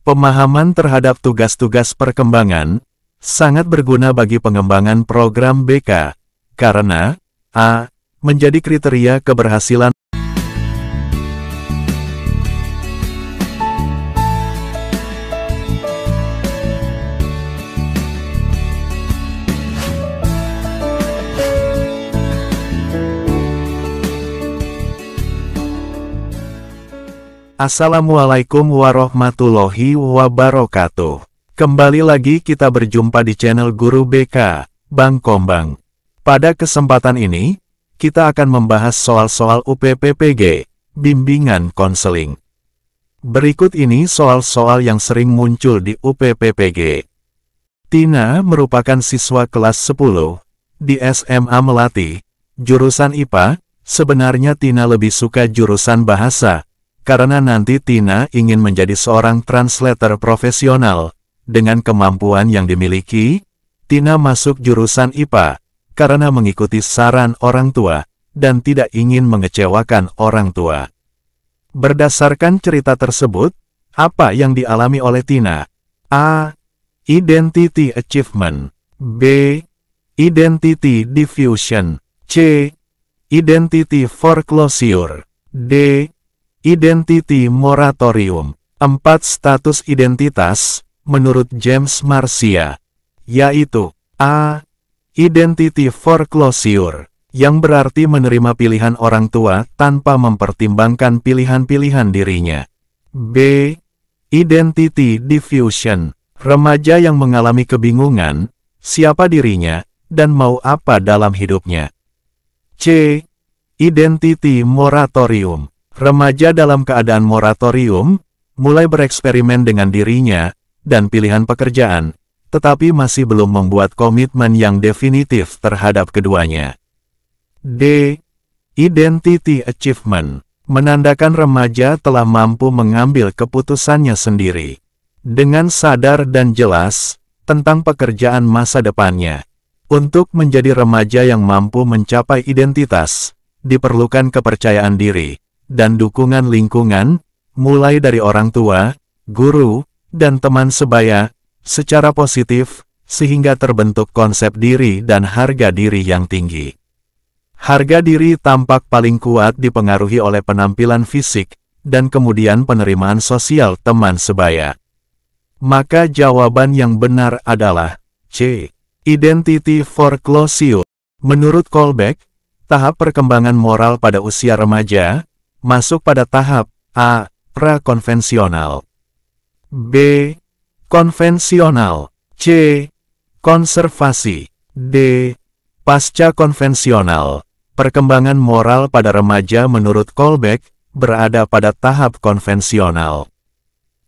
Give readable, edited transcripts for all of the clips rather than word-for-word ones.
Pemahaman terhadap tugas-tugas perkembangan sangat berguna bagi pengembangan program BK, karena a. menjadi kriteria keberhasilan. Assalamualaikum warahmatullahi wabarakatuh. Kembali lagi kita berjumpa di channel Guru BK, Bang Kombang. Pada kesempatan ini, kita akan membahas soal-soal UPPPG, bimbingan konseling. Berikut ini soal-soal yang sering muncul di UPPPG. Tina merupakan siswa kelas 10 di SMA Melati, jurusan IPA. Sebenarnya Tina lebih suka jurusan bahasa, karena nanti Tina ingin menjadi seorang translator profesional. Dengan kemampuan yang dimiliki, Tina masuk jurusan IPA, karena mengikuti saran orang tua, dan tidak ingin mengecewakan orang tua. Berdasarkan cerita tersebut, apa yang dialami oleh Tina? A. Identity achievement. B. Identity diffusion. C. Identity foreclosure. D. Identity moratorium. 4 status identitas, menurut James Marcia, yaitu A. Identity foreclosure, yang berarti menerima pilihan orang tua tanpa mempertimbangkan pilihan-pilihan dirinya. B. Identity diffusion, remaja yang mengalami kebingungan, siapa dirinya, dan mau apa dalam hidupnya. C. Identity moratorium, remaja dalam keadaan moratorium, mulai bereksperimen dengan dirinya dan pilihan pekerjaan, tetapi masih belum membuat komitmen yang definitif terhadap keduanya. D. Identity achievement, menandakan remaja telah mampu mengambil keputusannya sendiri, dengan sadar dan jelas tentang pekerjaan masa depannya. Untuk menjadi remaja yang mampu mencapai identitas, diperlukan kepercayaan diri dan dukungan lingkungan, mulai dari orang tua, guru, dan teman sebaya, secara positif, sehingga terbentuk konsep diri dan harga diri yang tinggi. Harga diri tampak paling kuat dipengaruhi oleh penampilan fisik, dan kemudian penerimaan sosial teman sebaya. Maka jawaban yang benar adalah C. Identity foreclosure. Menurut Kolbeck, tahap perkembangan moral pada usia remaja masuk pada tahap A. Prakonvensional, B. Konvensional, C. Konservasi, D. Pasca konvensional. Perkembangan moral pada remaja menurut Kolbeck berada pada tahap konvensional.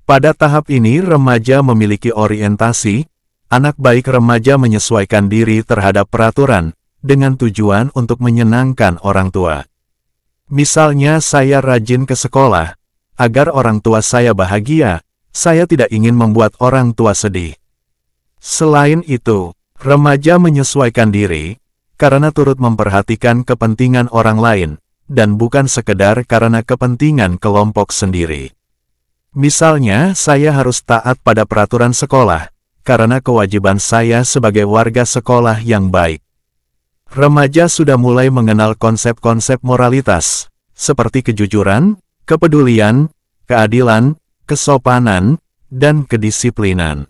Pada tahap ini remaja memiliki orientasi, anak baik remaja menyesuaikan diri terhadap peraturan, dengan tujuan untuk menyenangkan orang tua. Misalnya saya rajin ke sekolah, agar orang tua saya bahagia, saya tidak ingin membuat orang tua sedih. Selain itu, remaja menyesuaikan diri, karena turut memperhatikan kepentingan orang lain, dan bukan sekedar karena kepentingan kelompok sendiri. Misalnya saya harus taat pada peraturan sekolah, karena kewajiban saya sebagai warga sekolah yang baik. Remaja sudah mulai mengenal konsep-konsep moralitas, seperti kejujuran, kepedulian, keadilan, kesopanan, dan kedisiplinan.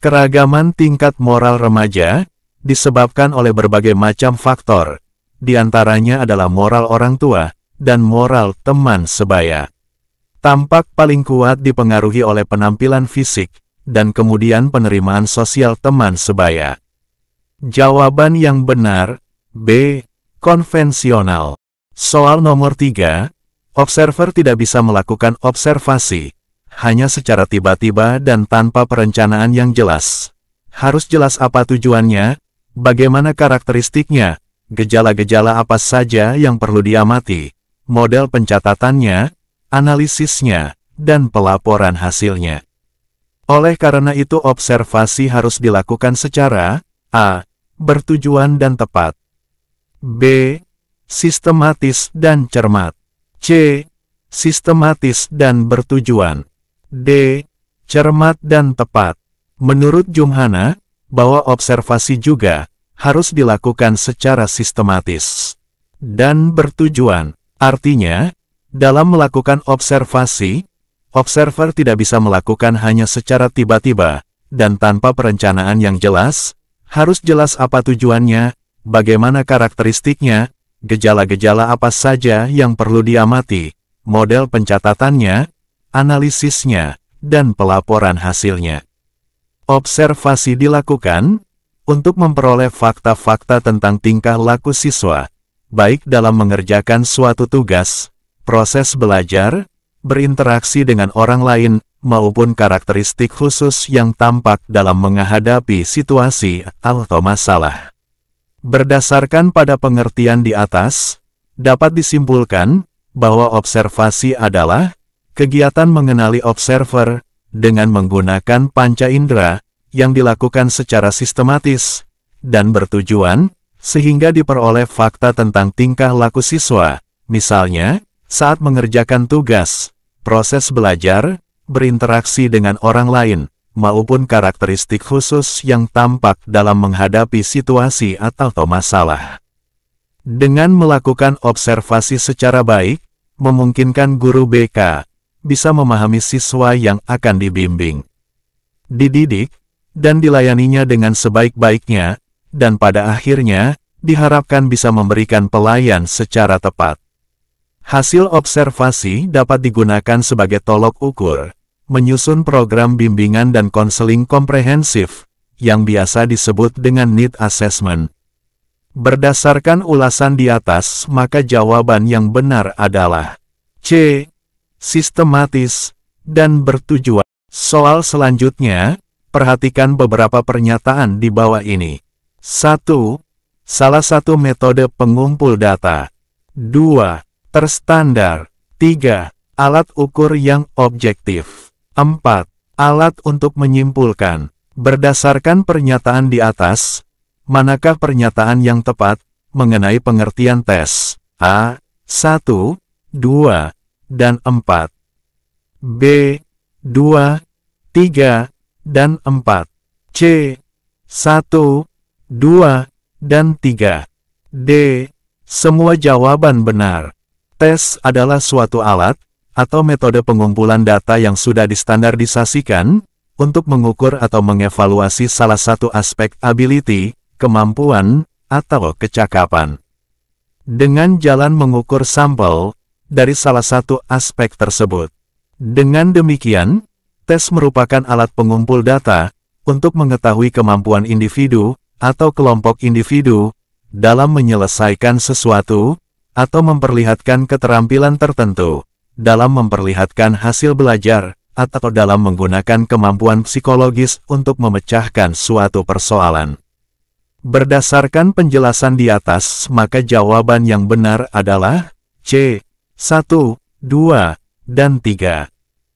Keragaman tingkat moral remaja disebabkan oleh berbagai macam faktor, di antaranya adalah moral orang tua dan moral teman sebaya. Tampak paling kuat dipengaruhi oleh penampilan fisik, dan kemudian penerimaan sosial teman sebaya. Jawaban yang benar, B. Konvensional. Soal nomor 3, observer tidak bisa melakukan observasi, hanya secara tiba-tiba dan tanpa perencanaan yang jelas. Harus jelas apa tujuannya, bagaimana karakteristiknya, gejala-gejala apa saja yang perlu diamati, model pencatatannya, analisisnya, dan pelaporan hasilnya. Oleh karena itu observasi harus dilakukan secara A. Bertujuan dan tepat, B. Sistematis dan cermat, C. Sistematis dan bertujuan, D. cermat dan tepat. Menurut Jumhana, bahwa observasi juga harus dilakukan secara sistematis dan bertujuan. Artinya, dalam melakukan observasi, observer tidak bisa melakukan hanya secara tiba-tiba dan tanpa perencanaan yang jelas. Harus jelas apa tujuannya, bagaimana karakteristiknya, gejala-gejala apa saja yang perlu diamati, model pencatatannya, analisisnya, dan pelaporan hasilnya. Observasi dilakukan untuk memperoleh fakta-fakta tentang tingkah laku siswa, baik dalam mengerjakan suatu tugas, proses belajar, berinteraksi dengan orang lain, maupun karakteristik khusus yang tampak dalam menghadapi situasi atau masalah. Berdasarkan pada pengertian di atas, dapat disimpulkan bahwa observasi adalah kegiatan mengenali observer dengan menggunakan panca indera yang dilakukan secara sistematis dan bertujuan sehingga diperoleh fakta tentang tingkah laku siswa, misalnya saat mengerjakan tugas, proses belajar, berinteraksi dengan orang lain, maupun karakteristik khusus yang tampak dalam menghadapi situasi atau masalah. Dengan melakukan observasi secara baik, memungkinkan guru BK bisa memahami siswa yang akan dibimbing, dididik, dan dilayaninya dengan sebaik-baiknya, dan pada akhirnya, diharapkan bisa memberikan pelayan secara tepat. Hasil observasi dapat digunakan sebagai tolok ukur, menyusun program bimbingan dan konseling komprehensif, yang biasa disebut dengan need assessment. Berdasarkan ulasan di atas, maka jawaban yang benar adalah C. Sistematis dan bertujuan. Soal selanjutnya, perhatikan beberapa pernyataan di bawah ini. 1. Salah satu metode pengumpul data. 2. Terstandar. 3. Alat ukur yang objektif. 4. Alat untuk menyimpulkan. Berdasarkan pernyataan di atas, manakah pernyataan yang tepat mengenai pengertian tes? A. 1, 2, dan 4. B. 2, 3, dan 4. C. 1, 2, dan 3. D. Semua jawaban benar. Tes adalah suatu alat atau metode pengumpulan data yang sudah distandardisasikan untuk mengukur atau mengevaluasi salah satu aspek ability, kemampuan, atau kecakapan. Dengan jalan mengukur sampel dari salah satu aspek tersebut. Dengan demikian, tes merupakan alat pengumpul data untuk mengetahui kemampuan individu atau kelompok individu dalam menyelesaikan sesuatu atau memperlihatkan keterampilan tertentu, dalam memperlihatkan hasil belajar, atau dalam menggunakan kemampuan psikologis untuk memecahkan suatu persoalan. Berdasarkan penjelasan di atas, maka jawaban yang benar adalah C. 1, 2, dan 3.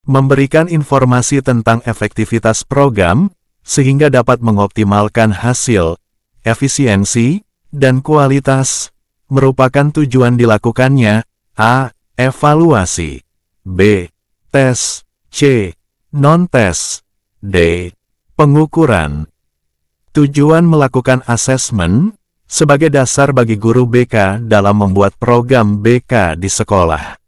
Memberikan informasi tentang efektivitas program, sehingga dapat mengoptimalkan hasil, efisiensi, dan kualitas, merupakan tujuan dilakukannya. A. Evaluasi. B. Tes. C. Non-tes. D. Pengukuran. Tujuan melakukan asesmen sebagai dasar bagi guru BK dalam membuat program BK di sekolah.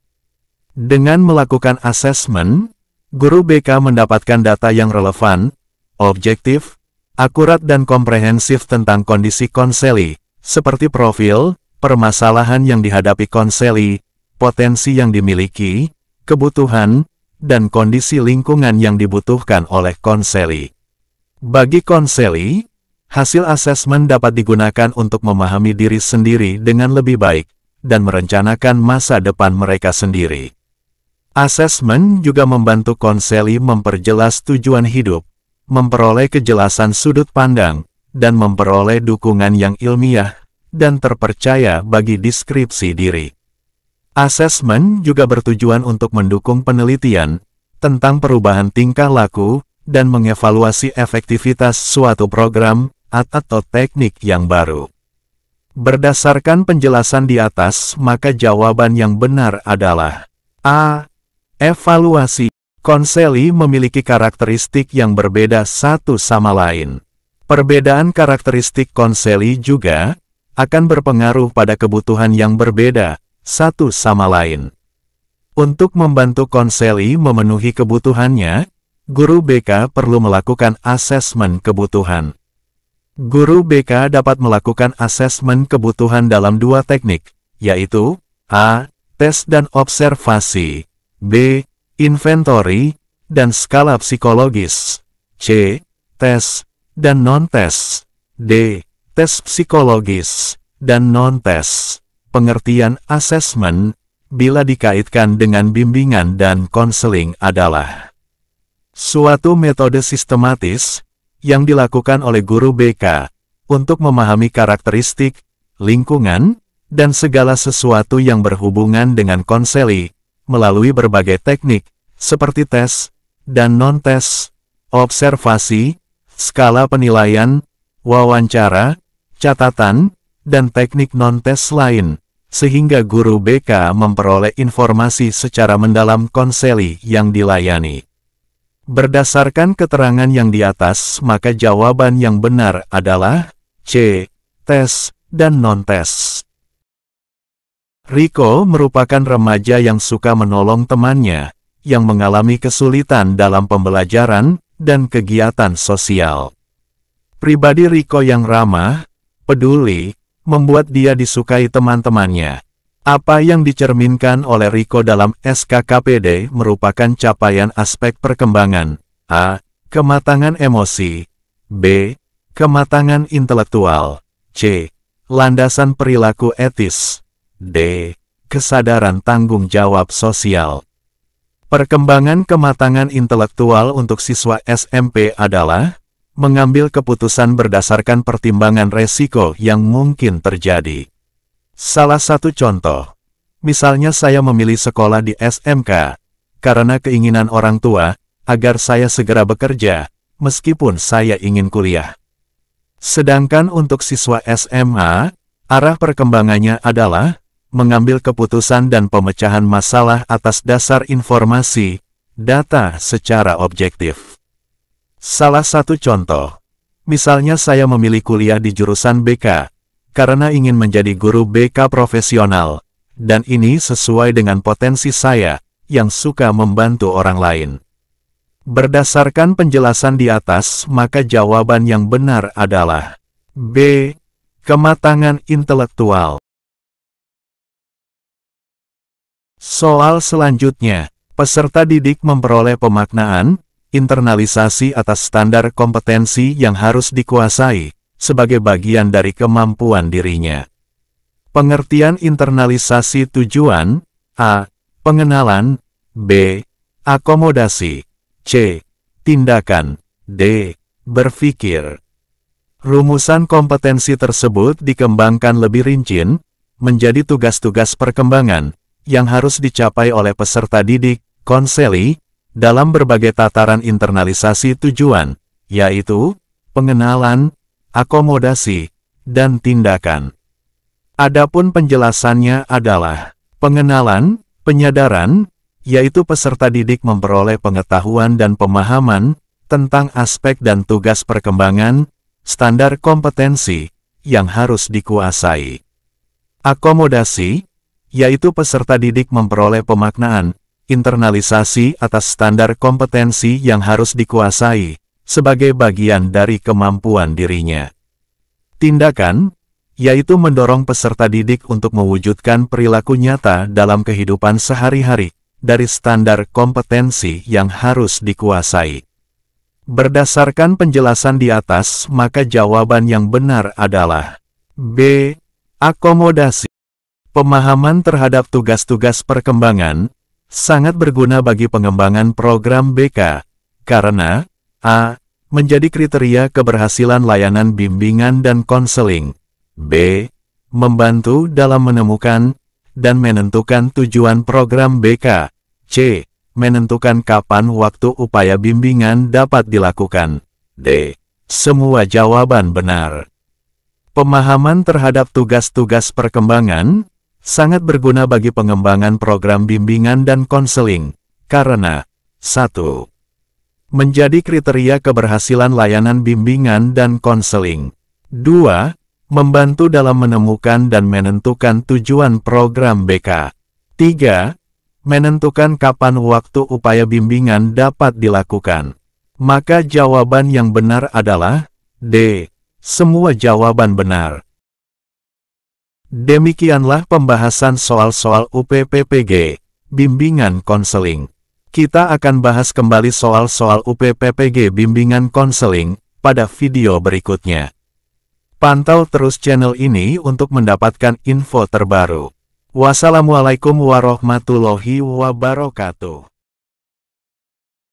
Dengan melakukan asesmen, guru BK mendapatkan data yang relevan, objektif, akurat dan komprehensif tentang kondisi konseli, seperti profil, permasalahan yang dihadapi konseli, potensi yang dimiliki, kebutuhan, dan kondisi lingkungan yang dibutuhkan oleh konseli. Bagi konseli, hasil asesmen dapat digunakan untuk memahami diri sendiri dengan lebih baik, dan merencanakan masa depan mereka sendiri. Asesmen juga membantu konseli memperjelas tujuan hidup, memperoleh kejelasan sudut pandang, dan memperoleh dukungan yang ilmiah dan terpercaya bagi deskripsi diri. Asesmen juga bertujuan untuk mendukung penelitian tentang perubahan tingkah laku dan mengevaluasi efektivitas suatu program atau teknik yang baru. Berdasarkan penjelasan di atas, maka jawaban yang benar adalah A. Evaluasi. Konseli memiliki karakteristik yang berbeda satu sama lain. Perbedaan karakteristik konseli juga akan berpengaruh pada kebutuhan yang berbeda satu sama lain. Untuk membantu konseli memenuhi kebutuhannya, guru BK perlu melakukan asesmen kebutuhan. Guru BK dapat melakukan asesmen kebutuhan dalam dua teknik, yaitu A. Tes dan observasi, B. Inventory dan skala psikologis, C. Tes dan non-tes, D. Tes psikologis dan non-tes. Pengertian asesmen bila dikaitkan dengan bimbingan dan konseling adalah suatu metode sistematis yang dilakukan oleh guru BK untuk memahami karakteristik, lingkungan, dan segala sesuatu yang berhubungan dengan konseli melalui berbagai teknik seperti tes dan non-tes, observasi, skala penilaian, wawancara, catatan, dan teknik non-tes lain, sehingga guru BK memperoleh informasi secara mendalam konseli yang dilayani. Berdasarkan keterangan yang di atas, maka jawaban yang benar adalah C. Tes dan non-tes. Rico merupakan remaja yang suka menolong temannya, yang mengalami kesulitan dalam pembelajaran dan kegiatan sosial. Pribadi Rico yang ramah, peduli, membuat dia disukai teman-temannya. Apa yang dicerminkan oleh Rico dalam SKKPD merupakan capaian aspek perkembangan. A. Kematangan emosi. B. Kematangan intelektual. C. Landasan perilaku etis. D. Kesadaran tanggung jawab sosial. Perkembangan kematangan intelektual untuk siswa SMP adalah mengambil keputusan berdasarkan pertimbangan resiko yang mungkin terjadi. Salah satu contoh, misalnya saya memilih sekolah di SMK karena keinginan orang tua agar saya segera bekerja, meskipun saya ingin kuliah. Sedangkan untuk siswa SMA, arah perkembangannya adalah mengambil keputusan dan pemecahan masalah atas dasar informasi, data secara objektif. Salah satu contoh, misalnya saya memilih kuliah di jurusan BK, karena ingin menjadi guru BK profesional, dan ini sesuai dengan potensi saya, yang suka membantu orang lain. Berdasarkan penjelasan di atas, maka jawaban yang benar adalah B. Kematangan intelektual. Soal selanjutnya, peserta didik memperoleh pemaknaan, internalisasi atas standar kompetensi yang harus dikuasai, sebagai bagian dari kemampuan dirinya. Pengertian internalisasi tujuan, A. Pengenalan, B. Akomodasi, C. Tindakan, D. Berpikir. Rumusan kompetensi tersebut dikembangkan lebih rinci, menjadi tugas-tugas perkembangan, yang harus dicapai oleh peserta didik, konseli, dalam berbagai tataran internalisasi tujuan, yaitu pengenalan, akomodasi, dan tindakan. Adapun penjelasannya adalah pengenalan, penyadaran, yaitu peserta didik memperoleh pengetahuan dan pemahaman tentang aspek dan tugas perkembangan, standar kompetensi, yang harus dikuasai. Akomodasi, yaitu peserta didik memperoleh pemaknaan, internalisasi atas standar kompetensi yang harus dikuasai, sebagai bagian dari kemampuan dirinya. Tindakan, yaitu mendorong peserta didik untuk mewujudkan perilaku nyata dalam kehidupan sehari-hari, dari standar kompetensi yang harus dikuasai. Berdasarkan penjelasan di atas, maka jawaban yang benar adalah B. Akomodasi. Pemahaman terhadap tugas-tugas perkembangan sangat berguna bagi pengembangan program BK, karena A. Menjadi kriteria keberhasilan layanan bimbingan dan konseling. B. Membantu dalam menemukan dan menentukan tujuan program BK. C. Menentukan kapan waktu upaya bimbingan dapat dilakukan. D. Semua jawaban benar. Pemahaman terhadap tugas-tugas perkembangan sangat berguna bagi pengembangan program bimbingan dan konseling, karena 1. Menjadi kriteria keberhasilan layanan bimbingan dan konseling. 2. Membantu dalam menemukan dan menentukan tujuan program BK. 3. Menentukan kapan waktu upaya bimbingan dapat dilakukan. Maka jawaban yang benar adalah D. Semua jawaban benar. Demikianlah pembahasan soal-soal UPPPG, bimbingan konseling. Kita akan bahas kembali soal-soal UPPPG bimbingan konseling pada video berikutnya. Pantau terus channel ini untuk mendapatkan info terbaru. Wassalamualaikum warahmatullahi wabarakatuh.